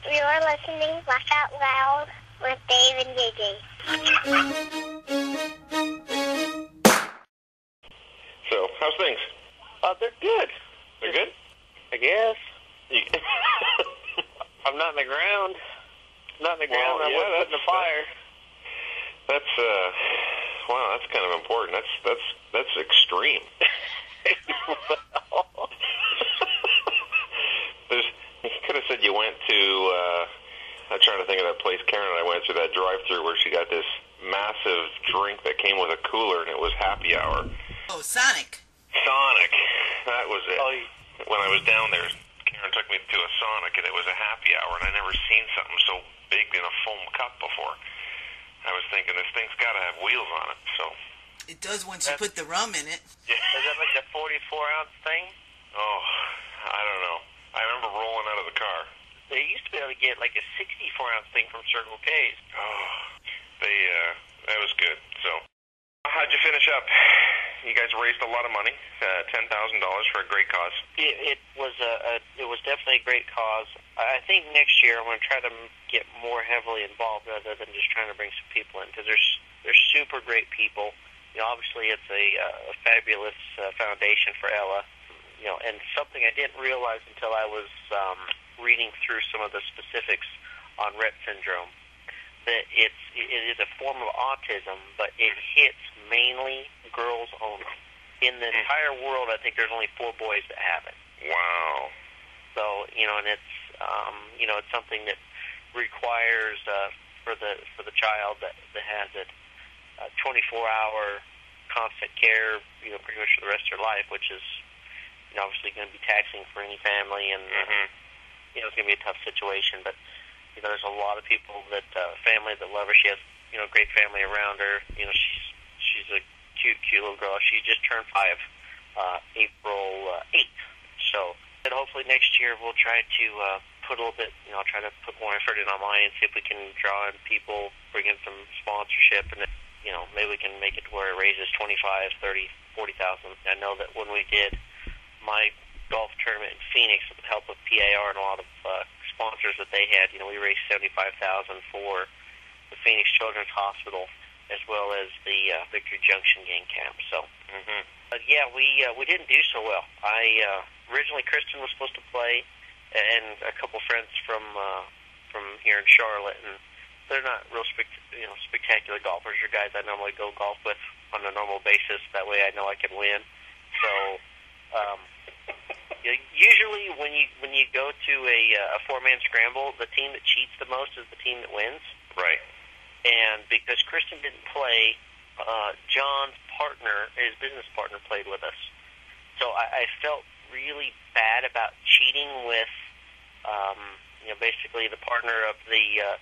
You're listening Laugh Out Loud with Dave and JJ. So, how's things? They're good. They're good? I guess. I'm not in the ground. Not in the ground. Well, I wasn't put in the fire. That's wow. That's kind of important. That's extreme. You could have said you went to. I'm trying to think of that place Karen and I went to, that drive-through where she got this massive drink that came with a cooler, and it was happy hour. Oh, Sonic. Sonic. That was it. Oh, when I was down there, Karen took me to a Sonic, and it was a happy hour, and I never seen something so big in a foam cup before. I was thinking, this thing's got to have wheels on it, so. It does once you put the rum in it. Yeah. Is that like the 44-ounce thing? Oh, I don't know. I remember rolling out of the car. They used to be able to get like a 64-ounce thing from Circle K's. Oh, that was good. So, how'd you finish up? You guys raised a lot of money, $10,000 for a great cause. It was definitely a great cause. I think next year I'm going to try to get more heavily involved rather than just trying to bring some people in, because they're super great people. You know, obviously it's a fabulous foundation for Ella. You know, and something I didn't realize until I was reading through some of the specifics on Retts syndrome, that it is a form of autism, but it hits mainly girls only. In the entire world, I think there's only 4 boys that have it. Wow. So, you know, and it's it's something that requires for the child that has it 24-hour constant care, you know, pretty much for the rest of their life, which is, you know, obviously going to be taxing for any family, and you know, it's going to be a tough situation. But you know, there's a lot of people that family that love her. She has, you know, great family around her. You know, she's a cute little girl. She just turned 5 April 8th. So, and hopefully next year we'll try to put a little bit, you know, try to put more effort in online and see if we can draw in people, bring in some sponsorship, and you know, maybe we can make it to where it raises 25, 30, 40,000. I know that when we did my golf tournament in Phoenix with the help of PAR and a lot of sponsors that they had, you know, we raised $75,000 for the Phoenix Children's Hospital as well as the Victory Junction game camp. So, but yeah, we didn't do so well. Originally Kristen was supposed to play, and a couple friends from here in Charlotte, and they're not real spectacular golfers or guys I normally go golf with on a normal basis. That way I know I can win. So, usually when you go to a 4-man scramble, the team that cheats the most is the team that wins. Right. And because Kristen didn't play, John's partner, his business partner, played with us. So I felt really bad about cheating with, basically the partner of the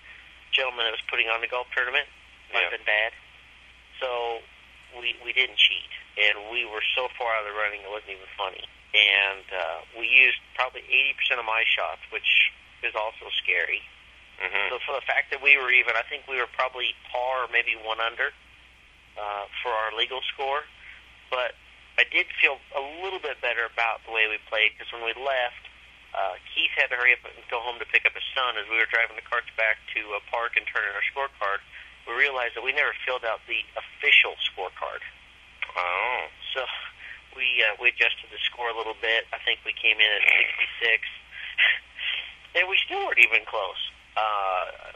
gentleman that was putting on the golf tournament. Might have been bad. So we didn't cheat, and we were so far out of the running it wasn't even funny. And we used probably 80% of my shots, which is also scary. So for the fact that we were even, I think we were probably par or maybe 1 under for our legal score. But I did feel a little bit better about the way we played, because when we left, Keith had to hurry up and go home to pick up his son. As we were driving the carts back to park and turn in our scorecard, we realized that we never filled out the official scorecard. Oh. So we adjusted the score a little bit. I think we came in at 66, and we still weren't even close.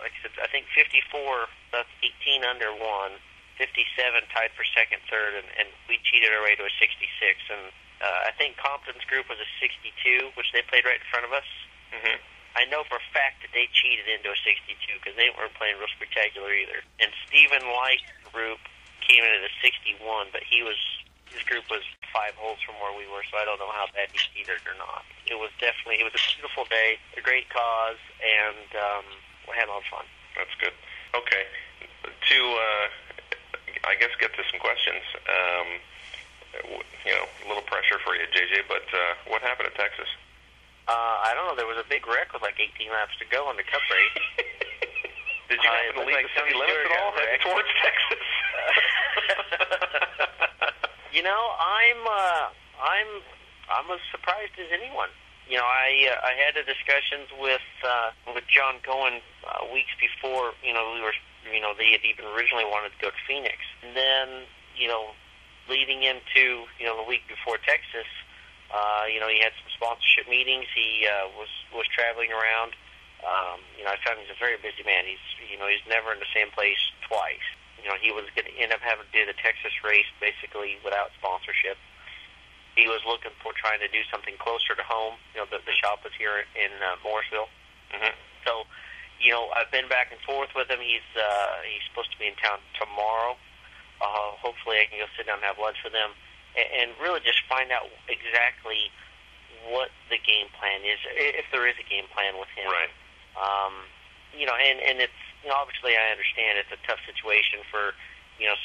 Like I said, I think 54, that's 18 under 1, 57 tied for second, third, and we cheated our way to a 66. And I think Compton's group was a 62, which they played right in front of us. I know for a fact that they cheated into a 62 because they weren't playing real spectacular either. And Stephen White's group came in at a 61, but his group was 5 holes from where we were, so I don't know how bad he cheated or not. It was a beautiful day, a great cause, and we had a lot of fun. That's good. Okay. To, I guess, get to some questions. A little pressure for you, JJ, but what happened in Texas? I don't know. There was a big wreck with like 18 laps to go in the Cup race. Did you happen to leave the city limits at all, heading towards Texas? I'm as surprised as anyone. I had the discussions with John Cohen weeks before. They had even originally wanted to go to Phoenix, and then leading into the week before Texas, he had some sponsorship meetings. He was traveling around. I found he's a very busy man. He's never in the same place twice. He was going to end up having to do the Texas race basically without sponsorship. He was looking for trying to do something closer to home. The shop is here in Morrisville. Mm-hmm. So, I've been back and forth with him. He's supposed to be in town tomorrow. Hopefully I can go sit down and have lunch with him and really just find out exactly what the game plan is, if there is a game plan with him. Right. And it's, obviously I understand it's a tough situation for,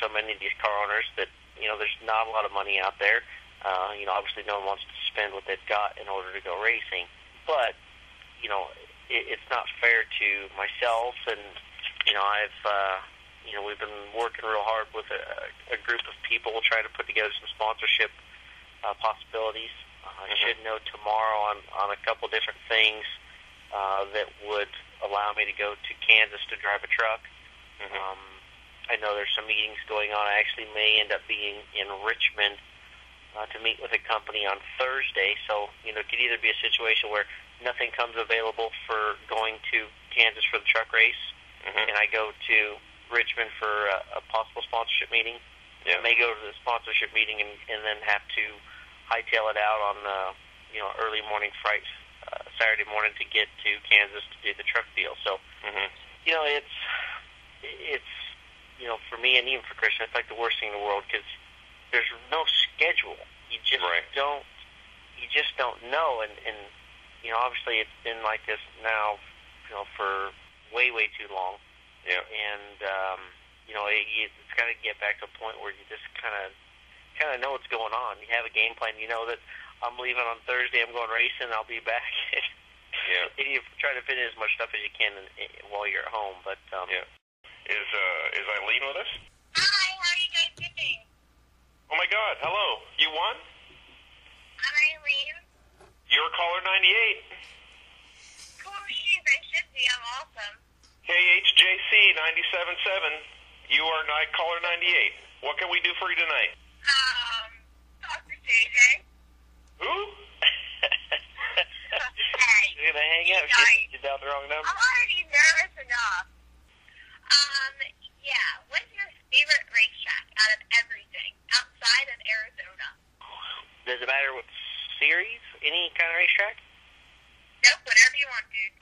so many of these car owners that, there's not a lot of money out there. Obviously no one wants to spend what they've got in order to go racing. But, it's not fair to myself, and, we've been working real hard with a group of people trying to put together some sponsorship possibilities. I should know tomorrow on a couple different things that would allow me to go to Kansas to drive a truck. Mm-hmm. I know there's some meetings going on. I actually may end up being in Richmond to meet with a company on Thursday. So, it could either be a situation where nothing comes available for going to Kansas for the truck race, and I go to Richmond for a possible sponsorship meeting. Yeah. I may go to the sponsorship meeting and then have to hightail it out on early morning flight Saturday morning to get to Kansas to do the truck deal. So, it's for me and even for Christian, it's like the worst thing in the world because there's no schedule. You just don't. You just don't know, and obviously it's been like this now, for way too long. Yeah. And it's got to get back to a point where you just kind of know what's going on. You have a game plan. You know that I'm leaving on Thursday. I'm going racing. I'll be back. Yeah. And you try to fit in as much stuff as you can while you're at home. But yeah. Is Eileen with us? Hi, how are you guys doing? Oh my God! Hello. You won? I'm Eileen. You're caller 98. Cool shoes, I should be. I'm awesome. KHJC 97.7. You are caller 98. What can we do for you tonight? Dr. JJ. Who? Hey. you're gonna hang out. You dialed the wrong number. I'm already nervous enough. Yeah. What's your favorite racetrack out of everything outside of Arizona? Does it matter what series? Any kind of racetrack? Nope, whatever you want, dude.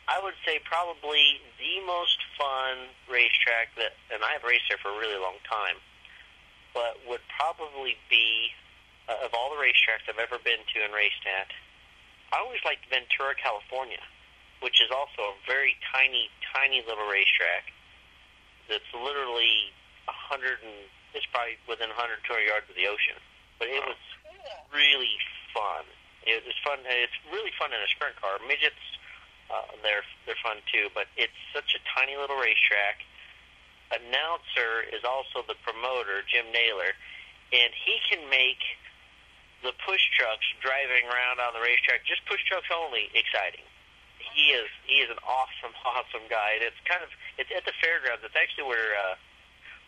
I would say probably the most fun racetrack and I have raced there for a really long time, but would probably be, of all the racetracks I've ever been to and raced at, I always liked Ventura, California, which is also a very tiny little racetrack that's literally it's probably within 100, 200 yards of the ocean. But it was really fun. It was fun. It's really fun in a sprint car. Midgets, they're fun too, but it's such a tiny little racetrack. Announcer is also the promoter, Jim Naylor, and he can make the push trucks driving around on the racetrack, just push trucks only, exciting. He is an awesome guy, and it's at the fairgrounds. It's actually where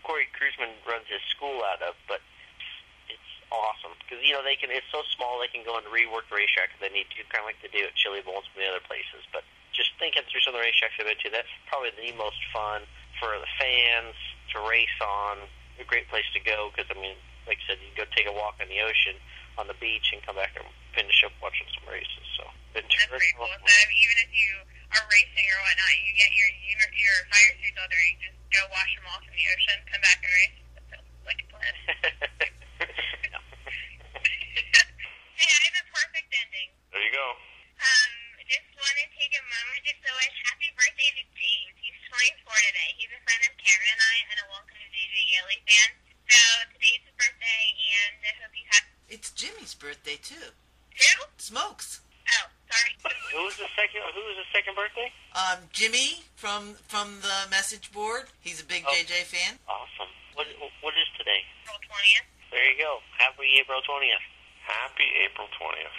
Corey Cruzman runs his school out of, but it's awesome because it's so small they can go and rework the racetrack if they need to, kind of like they do at Chili Bowls and the other places. But just thinking through some of the racetracks I've been to, that's probably the most fun for the fans to race on. A great place to go because like I said, you can go take a walk on the ocean, on the beach, and come back and finish up watching some races. So that's pretty cool. So even if you are racing or whatnot, you get your fire suits all there. You just go wash them off in the ocean, come back and race. That sounds like a plan. Hey, I have a perfect ending. There you go. Just want to take a moment just to wish happy birthday to James. He's 24 today. He's a friend of Karen and I, and a welcome to JJ Yeley fan. So today's his birthday, and I hope he's happy. It's Jimmy's birthday too. Who? Smokes. Oh, sorry. Who was the second birthday? Jimmy from the message board. He's a big JJ fan. Awesome. What is today? April 20th. There you go. Happy April 20th. Happy April 20th.